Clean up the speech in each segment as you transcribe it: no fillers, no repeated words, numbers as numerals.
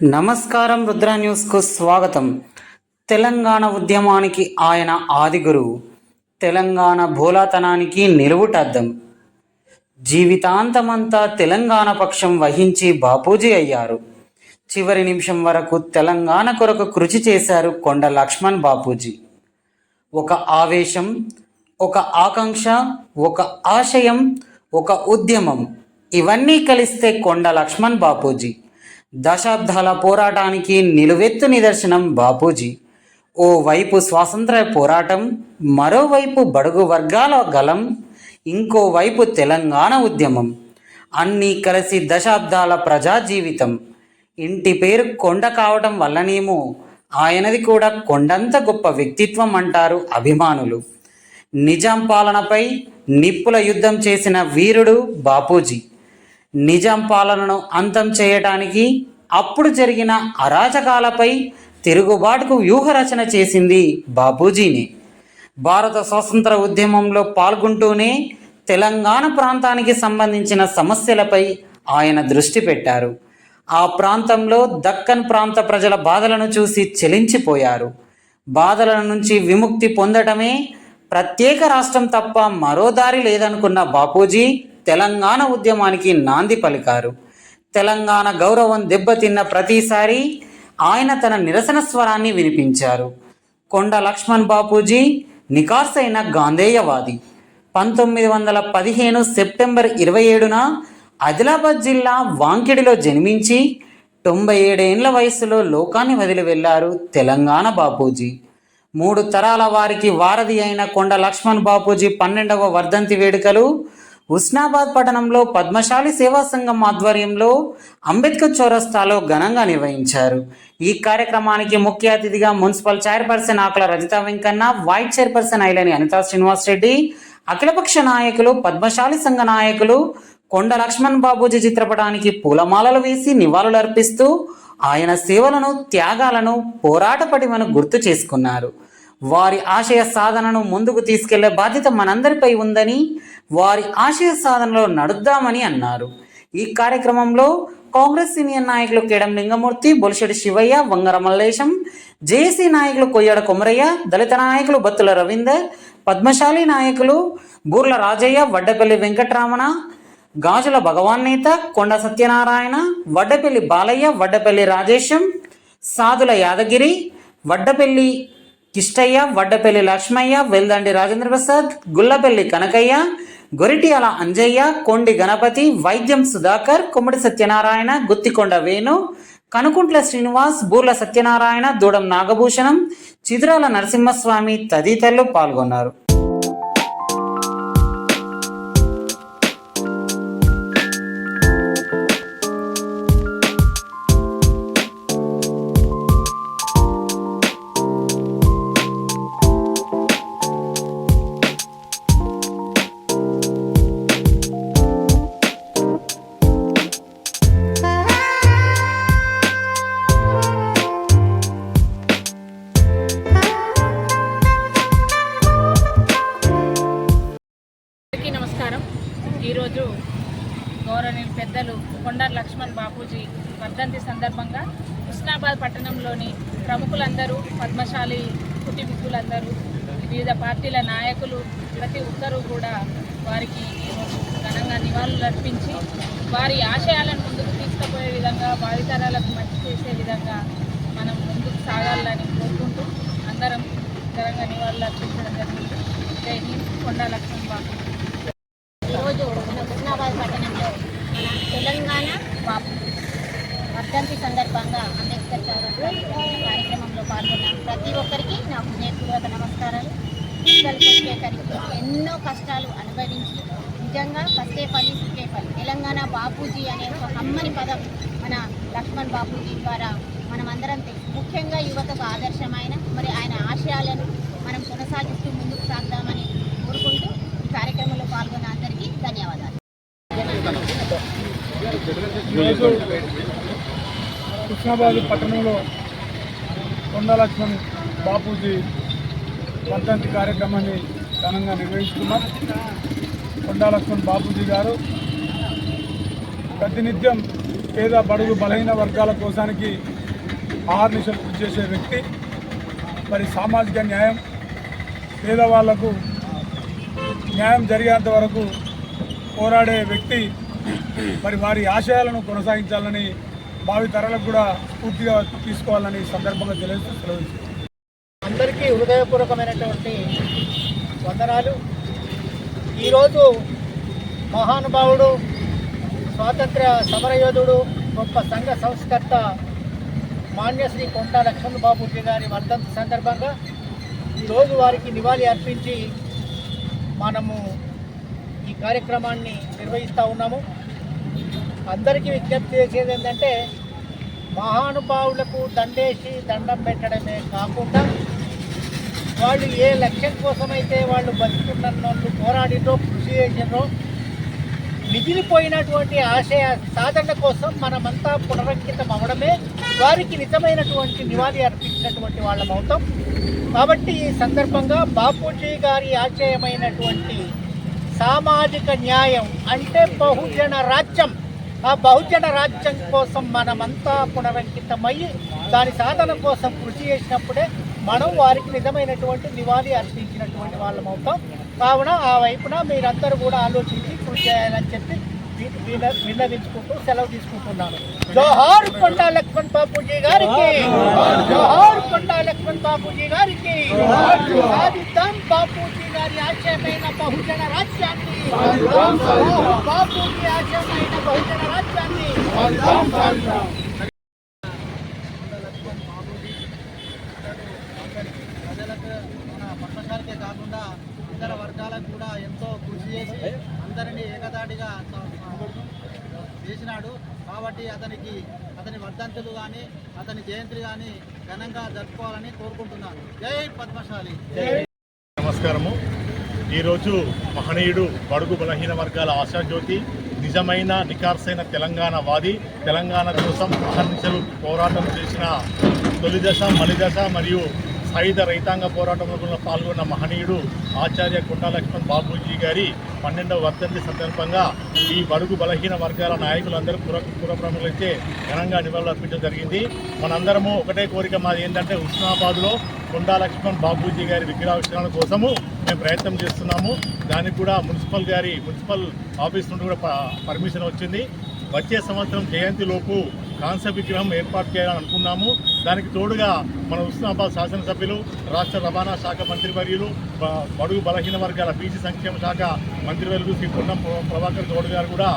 నమస్కారం. రుద్ర న్యూస్కు స్వాగతం. తెలంగాణ ఉద్యమానికి ఆయన ఆదిగురువు, తెలంగాణ భోలాతనానికి నిలువుటద్దం. జీవితాంతమంతా తెలంగాణ పక్షం వహించి బాపూజీ అయ్యారు. చివరి నిమిషం వరకు తెలంగాణ కొరకు కృషి చేశారు కొండ లక్ష్మణ్ బాపూజీ. ఒక ఆవేశం, ఒక ఆకాంక్ష, ఒక ఆశయం, ఒక ఉద్యమం, ఇవన్నీ కలిస్తే కొండ లక్ష్మణ్ బాపూజీ. దశాబ్దాల పోరాటానికి నిలువెత్తు నిదర్శనం బాపూజీ. ఓ వైపు స్వాతంత్ర్య పోరాటం, మరోవైపు బడుగు వర్గాల గలం, ఇంకోవైపు తెలంగాణ ఉద్యమం, అన్నీ కలిసి దశాబ్దాల ప్రజా జీవితం. ఇంటి పేరు కొండ కావటం వల్లనేమో ఆయనది కూడా కొండంత గొప్ప వ్యక్తిత్వం అంటారు అభిమానులు. నిజాం పాలనపై నిప్పుల యుద్ధం చేసిన వీరుడు బాపూజీ. నిజాం పాలనను అంతం చేయటానికి, అప్పుడు జరిగిన అరాచకాలపై తిరుగుబాటుకు వ్యూహరచన చేసింది బాపూజీని. భారత స్వాతంత్ర ఉద్యమంలో పాల్గొంటూనే తెలంగాణ ప్రాంతానికి సంబంధించిన సమస్యలపై ఆయన దృష్టి పెట్టారు. ఆ ప్రాంతంలో దక్కన్ ప్రాంత ప్రజల బాధలను చూసి చెలించిపోయారు. బాధల నుంచి విముక్తి పొందటమే ప్రత్యేక రాష్ట్రం తప్ప మరో దారి లేదనుకున్న బాపూజీ తెలంగాణ ఉద్యమానికి నాంది పలికారు. తెలంగాణ గౌరవం దెబ్బతిన్న ప్రతిసారి ఆయన తన నిరసన స్వరాన్ని వినిపించారు. కొండ లక్ష్మణ్ బాపూజీ నికార్సైన గాంధేయవాది. 1915 సెప్టెంబర్ 27న ఆదిలాబాద్ జిల్లా వాంకిడిలో జన్మించి 97 ఏళ్ల వయసులో లోకాన్ని వదిలి వెళ్లారు తెలంగాణ బాపూజీ. 3 తరాల వారికి వారధి అయిన కొండ లక్ష్మణ్ బాపూజీ 12వ వర్ధంతి వేడుకలు హుస్నాబాద్ పట్టణంలో పద్మశాలి సేవా సంఘం ఆధ్వర్యంలో అంబేద్కర్ చౌరస్తాలో ఘనంగా నిర్వహించారు. ఈ కార్యక్రమానికి ముఖ్య అతిథిగా మున్సిపల్ చైర్పర్సన్ ఆకుల రజిత వెంకన్న, వైస్ చైర్పర్సన్ ఐలని అనితా శ్రీనివాస్ రెడ్డి, అఖిలపక్ష నాయకులు, పద్మశాలి సంఘ నాయకులు కొండ లక్ష్మణ్ బాపూజీ చిత్రపటానికి పూలమాలలు వేసి నివాళులర్పిస్తూ ఆయన సేవలను, త్యాగాలను, పోరాట పటిమను గుర్తు చేసుకున్నారు. వారి ఆశయ సాధనను ముందుకు తీసుకెళ్లే బాధ్యత మనందరిపై ఉందని, వారి ఆశయ సాధనలో నడుద్దామని అన్నారు. ఈ కార్యక్రమంలో కాంగ్రెస్ సీనియర్ నాయకులు కేడం లింగమూర్తి, బొలిశెట్టి శివయ్య, వంగర మల్లేశం, జేఏసీ నాయకులు కొయ్యాడ కొమరయ్య, దళిత నాయకులు బత్తుల రవీందర్, పద్మశాలి నాయకులు బూర్ల రాజయ్య, వడ్డపల్లి వెంకటరామణ, గాజుల భగవాన్ నేత, కొండ సత్యనారాయణ, వడ్డపల్లి బాలయ్య, వడ్డపల్లి రాజేశం, సాదుల యాదగిరి, వడ్డపల్లి కిష్టయ్య, వడ్డపల్లి లక్ష్మయ్య, వెల్దండి రాజేంద్ర ప్రసాద్, గుల్లపల్లి కనకయ్య, గొరిటియాల అంజయ్య, కొండి గణపతి, వైద్యం సుధాకర్, కొమ్మడి సత్యనారాయణ, గుత్తికొండ వేణు, కనుకుంట్ల శ్రీనివాస్, బూర్ల సత్యనారాయణ, దూడం నాగభూషణం, చిదురాల నరసింహస్వామి తదితరులు పాల్గొన్నారు. నమస్కారం. ఈరోజు గౌరవనీయులు పెద్దలు కొండ లక్ష్మణ్ బాపూజీ వర్ధంతి సందర్భంగా హుస్నాబాద్ పట్టణంలోని ప్రముఖులందరూ, పద్మశాలి కుటుంబీకులందరూ, వివిధ పార్టీల నాయకులు ప్రతి ఒక్కరూ కూడా వారికి ఘనంగా నివాళులు అర్పించి వారి ఆశయాలను ముందుకు తీసుకుపోయే విధంగా, భావితరాలకు మంచి చేసే విధంగా మనం ముందుకు సాగాలని కోరుకుంటూ అందరం ఘనంగా నివాళులు అర్పించడం జరిగింది. జై హింద్. కొండ లక్ష్మణ్ బాపూజీ. ఈరోజు మన హుస్నాబాద్ పట్టణంలో మన తెలంగాణ బాపూజీ వర్ధంతి సందర్భంగా అంబేద్కర్ చౌరస్తా కార్యక్రమంలో పాల్గొన్న ప్రతి ఒక్కరికి నా హృదయపూర్వక నమస్కారాలు. వచ్చేసరికి ఎన్నో కష్టాలు అనుభవించి నిజంగా కష్టే పని సుఖే పని తెలంగాణ బాపూజీ అనే ఒక కమ్మని పదం మన లక్ష్మణ్ బాపూజీ ద్వారా మనమందరం ముఖ్యంగా యువతకు ఆదర్శమైన మరి ఆయన ఆశయాలను మనం కొనసాగిస్తూ ముందుకు సాగుదామని కోరుకుంటూ ఈ కార్యక్రమంలో పాల్గొన్న అందరికీ ధన్యవాదాలు. హుస్నాబాద్ పట్టణంలో కొండ లక్ష్మణ్ బాపూజీ వర్ధంతి కార్యక్రమాన్ని ఘనంగా నిర్వహిస్తున్నాం. కొండ లక్ష్మణ్ బాపూజీ గారు ప్రతినిత్యం పేద బడుగు బలహీన వర్గాల కోసానికి ఆహర్నిశలు కృషి చేసే వ్యక్తి. మరి సామాజిక న్యాయం, పేదవాళ్లకు న్యాయం జరిగేంత వరకు పోరాడే వ్యక్తి. మరి వారి ఆశయాలను కొనసాగించాలని, భావి తరాలకు కూడా స్ఫూర్తిగా తీసుకోవాలని సందర్భంగా సెలవు. అందరికీ హృదయపూర్వకమైనటువంటి వందనాలు. ఈరోజు మహానుభావుడు, స్వాతంత్ర సమరయోధుడు, గొప్ప సంఘ సంస్కర్త మాన్యశ్రీ కొండా లక్ష్మణ్ బాపూజీ గారి వర్ధంతి సందర్భంగా ఈరోజు వారికి నివాళి అర్పించి మనము ఈ కార్యక్రమాన్ని నిర్వహిస్తూ ఉన్నాము. అందరికీ విజ్ఞప్తి చేసేది ఏంటంటే, మహానుభావులకు దండేసి దండం పెట్టడమే కాకుండా వాళ్ళు ఏ లక్ష్యం కోసమైతే వాళ్ళు బతుకున్నోళ్ళు పోరాడినో కృషి చేసినో మిగిలిపోయినటువంటి ఆశయ సాధన కోసం మనమంతా పునరంకితం అవ్వడమే వారికి నిజమైనటువంటి నివాళి అర్పించినటువంటి వాళ్ళం అవుతాం. కాబట్టి ఈ సందర్భంగా బాపూజీ గారి ఆశయమైనటువంటి సామాజిక న్యాయం అంటే బహుజన రాజ్యం, ఆ బహుజన రాజ్యం కోసం మనమంతా పునరంకితమయ్యి దాని సాధన కోసం కృషి చేసినప్పుడే మనం వారికి నిజమైనటువంటి నివాళి అర్పించినటువంటి వాళ్ళం అవుతాం. కావున ఆ వైపున మీరందరూ కూడా ఆలోచించి కృషి చేయాలని చెప్పి విన్నవించుకుంటూ సెలవు తీసుకుంటున్నాను. జోహార్ కొండా లక్ష్మణ్ బాపూజీ గారికి, జోహార్ కొండా లక్ష్మణ్ బాపూజీ గారికి. సాధిద్దాం బాపూజీ గారి ఆశయమైన బహుజన రాజ్యాన్ని, బాపూజీ ఆశయమైన బహుజన రాజ్యాన్ని. ప్రజలకు, మన పట్టణాలకే కాకుండా ఇతర వర్గాలకు కూడా ఎంతో కృషి చేసి అందరినీ ఏకదాటిగా చేసినాడు. కాబట్టి అతని వర్ధంతులు కానీ అతని జయంతులు కానీ ఘనంగా జరుపుకోవాలని కోరుకుంటున్నాను. జై పద్మశాలి. నమస్కారము. ఈరోజు మహనీయుడు, బడుగు బలహీన వర్గాల ఆశాజ్యోతి, నిజమైన నికార్సైన తెలంగాణ వాది, తెలంగాణ కోసం అహర్నిశలు పోరాటం చేసిన తొలి దశ, మలి దశ మరియు సాయుధ రైతాంగ పోరాటంలో పాల్గొన్న మహనీయుడు ఆచార్య కొండా లక్ష్మణ్ బాపూజీ గారి 12వ వర్ధంతి సందర్భంగా ఈ బడుగు బలహీన వర్గాల నాయకులందరూ పురప్రముఖులైతే ఘనంగా నివాళులు అర్పించడం జరిగింది. మనందరము ఒకటే కోరిక మాది ఏంటంటే, హుస్నాబాద్లో కొండా లక్ష్మణ్ బాపూజీ గారి విగ్రహావిష్కరణ కోసము మేము ప్రయత్నం చేస్తున్నాము. దానికి కూడా మున్సిపల్ ఆఫీస్ నుండి కూడా పర్మిషన్ వచ్చింది. వచ్చే సంవత్సరం జయంతిలోపు కాంస్య విగ్రహం ఏర్పాటు చేయాలని అనుకున్నాము. దానికి తోడుగా మన హుస్నాబాద్ శాసనసభ్యులు, రాష్ట్ర రవాణా శాఖ మంత్రివర్యులు, బడుగు బలహీన వర్గాల బీసీ సంక్షేమ శాఖ మంత్రివర్యులు శ్రీ పొన్నం ప్రభాకర్ గౌడ్ గారు కూడా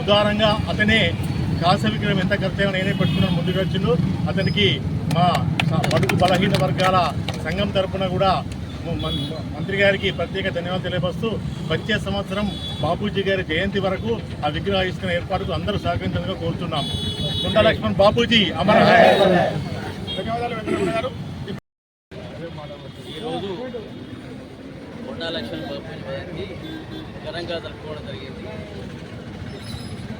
ఉదారంగా అతనే కాంస్య విగ్రహం ఎంత ఖర్చు అయినా నేనే పెట్టుకున్నాను ముందుకు వచ్చిండు. అతనికి మా బడుగు బలహీన వర్గాల సంఘం తరఫున కూడా మంత్రి గారికి ప్రత్యేక ధన్యవాదాలు తెలియపరుస్తూ, వచ్చే సంవత్సరం బాపూజీ గారి జయంతి వరకు ఆ విగ్రహావిష్కరణ ఏర్పాటుకు అందరూ సహకరించాలని కోరుతున్నాము. కొండా లక్ష్మణ్ బాపూజీ అమర. ఈరోజు కొండా లక్ష్మణ్ బాపూజీ జయంతి ఘనంగా జరుపుకోవడం జరిగింది.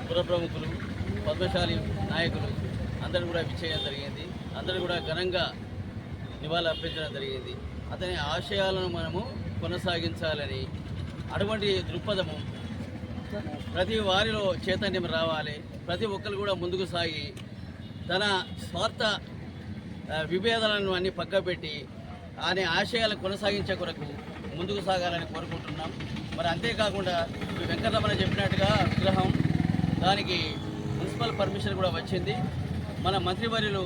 పుర ప్రముఖులు, పద్మశాలి నాయకులు అందరూ కూడా విచ్చేయడం జరిగింది. అందరూ కూడా ఘనంగా నివాళులు అర్పించడం జరిగింది. అతని ఆశయాలను మనము కొనసాగించాలని, అటువంటి దృక్పథము ప్రతి వారిలో చైతన్యం రావాలి. ప్రతి ఒక్కరు కూడా ముందుకు సాగి తన స్వార్థ విభేదాలను అన్ని పక్కపెట్టి ఆయన ఆశయాలను కొనసాగించే కొరకు ముందుకు సాగాలని కోరుకుంటున్నాం. మరి అంతేకాకుండా వెంకటరమణ చెప్పినట్టుగా విగ్రహం, దానికి మున్సిపల్ పర్మిషన్ కూడా వచ్చింది. మన మంత్రివర్యులు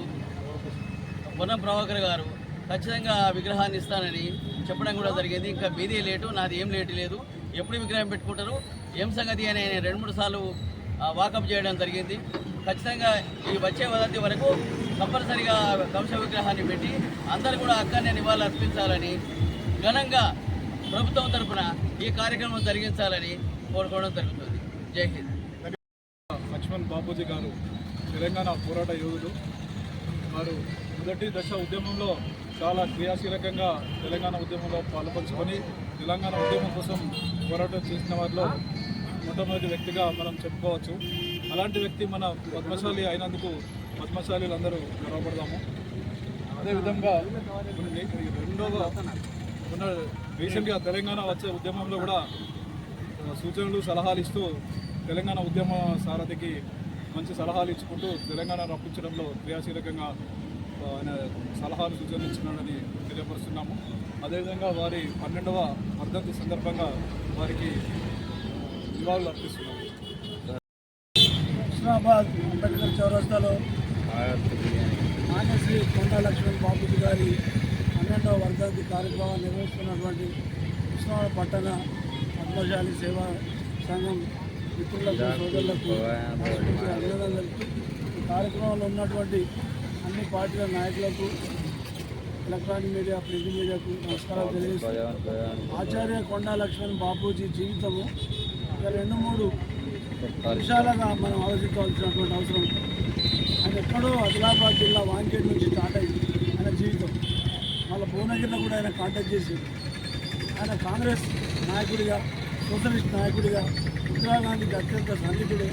పొన్నం ప్రభాకర్ గారు ఖచ్చితంగా విగ్రహాన్ని ఇస్తానని చెప్పడం కూడా జరిగింది. ఇంకా మీదే లేటు, నాది ఏం లేటు లేదు, ఎప్పుడు విగ్రహం పెట్టుకుంటారు, ఏం సంగతి అని ఆయన 2-3 సార్లు వాకప్ చేయడం జరిగింది. ఖచ్చితంగా ఈ వచ్చే వదంతి వరకు కంపల్సరిగా కంస విగ్రహాన్ని పెట్టి అందరూ కూడా అక్కడనే నివాళులు అర్పించాలని, ఘనంగా ప్రభుత్వం తరఫున ఈ కార్యక్రమం జరిగించాలని కోరుకోవడం జరుగుతుంది. జై హింద్. లక్ష్మణ్ బాపూజీ గారు తెలంగాణ పోరాట యోధుడు. వారు మొదటి దశ ఉద్యమంలో చాలా క్రియాశీలకంగా తెలంగాణ ఉద్యమంలో పాల్పంచుకొని తెలంగాణ ఉద్యమం కోసం పోరాటం చేసిన వారిలో మొట్టమొదటి వ్యక్తిగా మనం చెప్పుకోవచ్చు. అలాంటి వ్యక్తి మన పద్మశాలి అయినందుకు పద్మశాలీలందరూ గర్వపడదాము. అదేవిధంగా రీసెంట్గా తెలంగాణ వచ్చే ఉద్యమంలో కూడా సూచనలు, సలహాలు ఇస్తూ తెలంగాణ ఉద్యమ సారథికి మంచి సలహాలు ఇచ్చుకుంటూ తెలంగాణ రప్పించడంలో క్రియాశీలకంగా ఆయన సలహాలు సూచనలు ఇచ్చినాడని తెలియపరుస్తున్నాము. అదేవిధంగా వారి 12వ వర్ధంతి సందర్భంగా వారికి నివాళులు అర్పిస్తున్నాము. హుస్నాబాద్ అంబేద్కర్ చౌరస్తాలో మాన్యశ్రీ కొండా లక్ష్మణ్ బాపూజీ గారి 12వ వర్ధంతి కార్యక్రమాన్ని నిర్వహిస్తున్నటువంటి హుస్నాబాద్ పట్టణ పద్మశాలి సేవా సంఘం మిత్రులకు సోదరులకు అభినందనలు తెలుపుతూ ఈ కార్యక్రమంలో ఉన్నటువంటి అన్ని పార్టీల నాయకులకు ఎలక్ట్రానిక్ మీడియా ప్రింట్ మీడియాకు నమస్కారాలు తెలియజేస్తూ ఆచార్య కొండా లక్ష్మణ్ బాపూజీ జీవితము ఇక 2-3 అంశాలుగా మనం ఆలోచించవలసినటువంటి అవసరం ఉంది. ఆయన ఎక్కడో ఆదిలాబాద్ జిల్లా వాంకేడ్ నుంచి స్టార్ట్ అయింది ఆయన జీవితం. మళ్ళీ భువనగిరిలో కూడా ఆయన కాంటాక్ట్ చేసింది. ఆయన కాంగ్రెస్ నాయకుడిగా, సోషలిస్ట్ నాయకుడిగా, ఇందిరాగాంధీకి అత్యంత సన్నిహితుడు,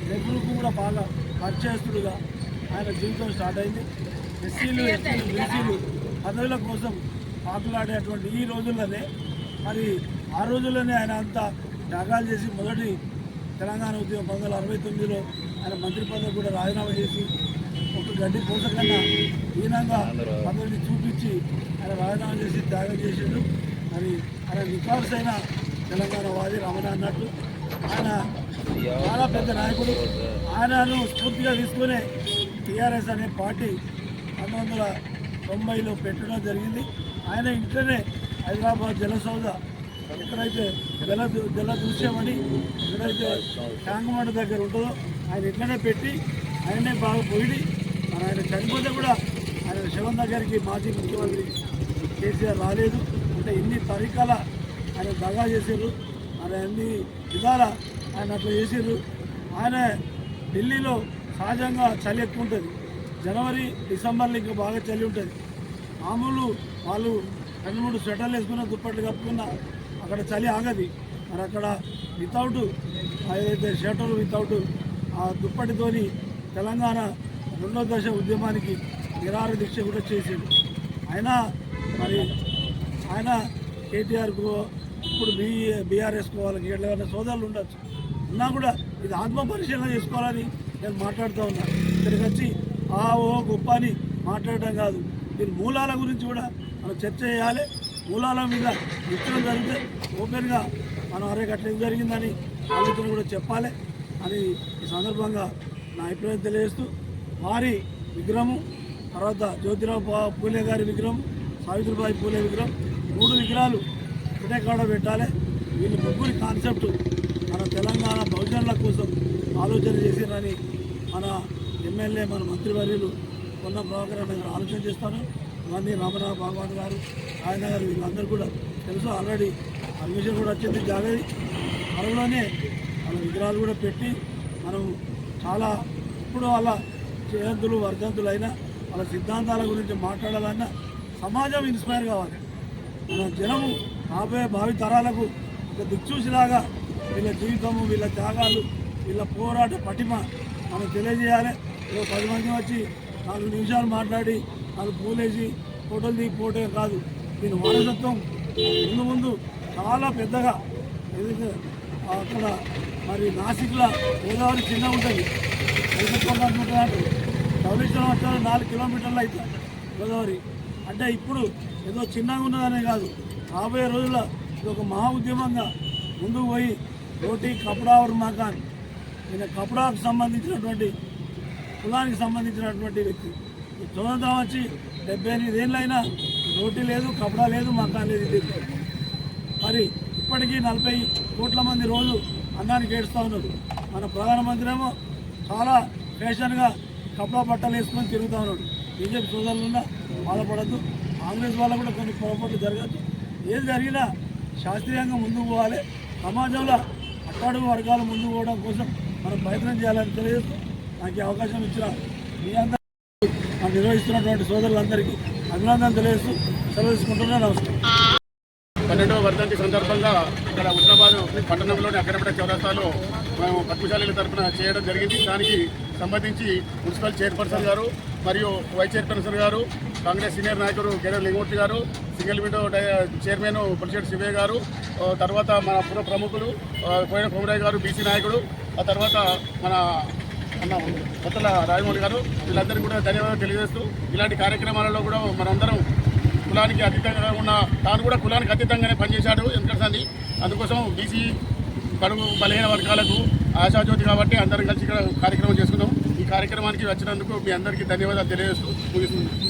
నెహ్రూకు కూడా బాగా పరిచయస్తుడుగా ఆయన జీవితం స్టార్ట్ అయింది. ఎస్సీలు, ఎస్టీలు, బీసీలు పదవుల కోసం పాకులాడేటువంటి ఈ రోజుల్లోనే మరి ఆ రోజుల్లోనే ఆయన అంతా త్యాగాలు చేసి మొదటి తెలంగాణ ఉద్యమం 1969లో ఆయన మంత్రి పదవి కూడా రాజీనామా చేసి ఒక గడ్డి పోసకన్నా హీనంగా పదవిని చూపించి ఆయన రాజీనామా చేసి త్యాగం చేసిండు. మరి ఆయన నికార్సైన తెలంగాణ వాది రమణ అన్నట్టు ఆయన చాలా పెద్ద నాయకుడు. ఆయనను స్ఫూర్తిగా తీసుకునే టీఆర్ఎస్ అనే పార్టీ 1990లో పెట్టడం జరిగింది. ఆయన ఇంట్లోనే హైదరాబాద్ జలసౌధ ఎక్కడైతే జల దృశ్యమని ఎక్కడైతే ట్యాంకుమంట దగ్గర ఉంటుందో ఆయన ఇట్లనే పెట్టి ఆయనే బాగా పోయి మరి ఆయన చనిపోతే కూడా ఆయన శవం దగ్గరికి మాజీ ముఖ్యమంత్రి కేసీఆర్ రాలేదు. అంటే ఎన్ని తరీకాల ఆయన దగా చేశారు, మరి అన్ని విధాల ఆయన అట్లా చేసారు. ఆయన ఢిల్లీలో సహజంగా చలి ఎక్కువ ఉంటుంది. జనవరి డిసెంబర్లో ఇంకా బాగా చలి ఉంటుంది. మామూలు వాళ్ళు 2-3 స్వెటర్లు వేసుకున్న దుప్పట్లు కప్పుకున్న అక్కడ చలి ఆగది. మరి అక్కడ వితౌట్ ఏదైతే షర్టర్ వితౌట్ ఆ దుప్పటితోని తెలంగాణ 2వ దశ ఉద్యమానికి నిరాహార దీక్ష కూడా చేసిండు. అయినా మరి ఆయన కేటీఆర్కు ఇప్పుడు బీఆర్ఎస్కు వాళ్ళకి ఏమైనా సోదరులు ఉండొచ్చు ఉన్నా కూడా ఇది ఆత్మ పరిశీలన చేసుకోవాలని నేను మాట్లాడుతూ ఉన్నా. ఇక్కడికి వచ్చి ఓ గొప్ప అని మాట్లాడటం కాదు, దీని మూలాల గురించి కూడా మనం చర్చ చేయాలి. మూలాల మీద విత్తనం జరిగితే ఓపెన్గా మనం అరే అట్లా ఏం జరిగిందని ఆలోచన కూడా చెప్పాలి అని ఈ సందర్భంగా నా అభిప్రాయం తెలియజేస్తూ వారి విగ్రహము, తర్వాత జ్యోతిరావు పూలే గారి విగ్రహం, సావిత్రిబాయి పూలే విగ్రహం 3 విగ్రహాలు ఒకటే కాడ పెట్టాలి. వీళ్ళు ముగ్గురి కాన్సెప్ట్ మన తెలంగాణ బహుజనుల కోసం ఆలోచన చేసిరని మన ఎమ్మెల్యే, మన మంత్రివర్యులు కొన్న ప్రభాకర్ గారు ఆలోచన చేస్తాను. ఇవన్నీ రమణ భగవాన్ గారు, ఆయన గారు వీళ్ళందరూ కూడా తెలుసు. ఆల్రెడీ పర్మిషన్ కూడా వచ్చింది జాగ్రత్త త్వరలోనే వాళ్ళ విగ్రహాలు కూడా పెట్టి మనం చాలా ఇప్పుడు వాళ్ళ జయంతులు వర్ధంతులు అయినా వాళ్ళ సిద్ధాంతాల గురించి మాట్లాడాలన్నా సమాజం ఇన్స్పైర్ కావాలి. మన జనము రాబోయే భావి తరాలకు ఒక దిక్సూచిలాగా వీళ్ళ జీవితము, వీళ్ళ త్యాగాలు, వీళ్ళ పోరాట పటిమ మనం తెలియజేయాలి. 10 మంది వచ్చి 4 నిమిషాలు మాట్లాడి 4 పూలేసి ఫోటోలు దిగి పోటే కాదు. దీని వారసత్వం ముందు చాలా పెద్దగా ఏదైతే అక్కడ మరి నాసిక్లో గోదావరి చిన్న ఉంటుంది, ధవళేశ్వరం వచ్చారు 4 కిలోమీటర్లు అవుతుంది గోదావరి. అంటే ఇప్పుడు ఏదో చిన్నగా ఉన్నదనే కాదు, రాబోయే రోజుల్లో ఇది ఒక మహా ఉద్యమంగా ముందుకు పోయి రోటీ కపడా और మకాన్, ఈయన కపడాకు సంబంధించినటువంటి కులానికి సంబంధించినటువంటి వ్యక్తి. ఈ స్వతంత్రం వచ్చి 78 ఏళ్ళైనా రోటీ లేదు, కపడా లేదు, మకాన్ లేదు. ఇది మరి ఇప్పటికీ 40 కోట్ల మంది రోజు అన్నానికి ఏడుస్తూ ఉన్నారు. మన ప్రధానమంత్రి ఏమో చాలా ఫ్యాషన్గా కపడా బట్టలు వేసుకొని తిరుగుతూ ఉన్నాడు. బీజేపీ సోదరులున్నా బాధపడద్దు, కాంగ్రెస్ వాళ్ళకు కూడా కొన్ని పొరపాట్లు జరగద్దు. ఏది జరిగినా శాస్త్రీయంగా ముందుకు పోవాలి. సమాజంలో అట్టడుగు వర్గాలు ముందుకు పోవడం కోసం మనం ప్రయత్నం చేయాలని తెలియజేస్తూ నాకు ఈ అవకాశం ఇచ్చిన మీ అందరూ నిర్వహిస్తున్నటువంటి సోదరులందరికీ అభినందనలు తెలియజేస్తూ సెలవు తీసుకుంటున్నాను. నమస్కారం. 12వ వర్ధంతి సందర్భంగా ఇక్కడ హుస్నాబాద్ పట్టణంలోని అక్కడపేట చౌరస్తాలో మేము పద్మశాలీల తరఫున చేయడం జరిగింది. దానికి సంబంధించి మున్సిపల్ చైర్పర్సన్ గారు మరియు వైస్ చైర్పర్సన్ గారు, కాంగ్రెస్ సీనియర్ నాయకుడు కేడర్ లింగమూర్తి గారు, single window chairman Pulishetty Shivayya గారు, తర్వాత మన పుర ప్రముఖులు కోయిన కొమరయ్య గారు బీసీ నాయకుడు, ఆ తర్వాత మన అన్న కొత్తల రాజమౌళి గారు, వీళ్ళందరికీ కూడా ధన్యవాదాలు తెలియజేస్తూ ఇలాంటి కార్యక్రమాలలో కూడా మనందరం కులానికి అతీతంగా ఉన్న తాను కూడా కులానికి అతీతంగానే పనిచేశాడు ఎందుకంటే అందుకోసం బీసీ బడుగు బలహీన వర్గాలకు ఆశాజ్యోతి కాబట్టి అందరం కలిసి ఇక్కడ కార్యక్రమం చేసుకున్నాం. ఈ కార్యక్రమానికి వచ్చినందుకు మీ అందరికీ ధన్యవాదాలు తెలియజేస్తూ ముగిస్తున్నాం.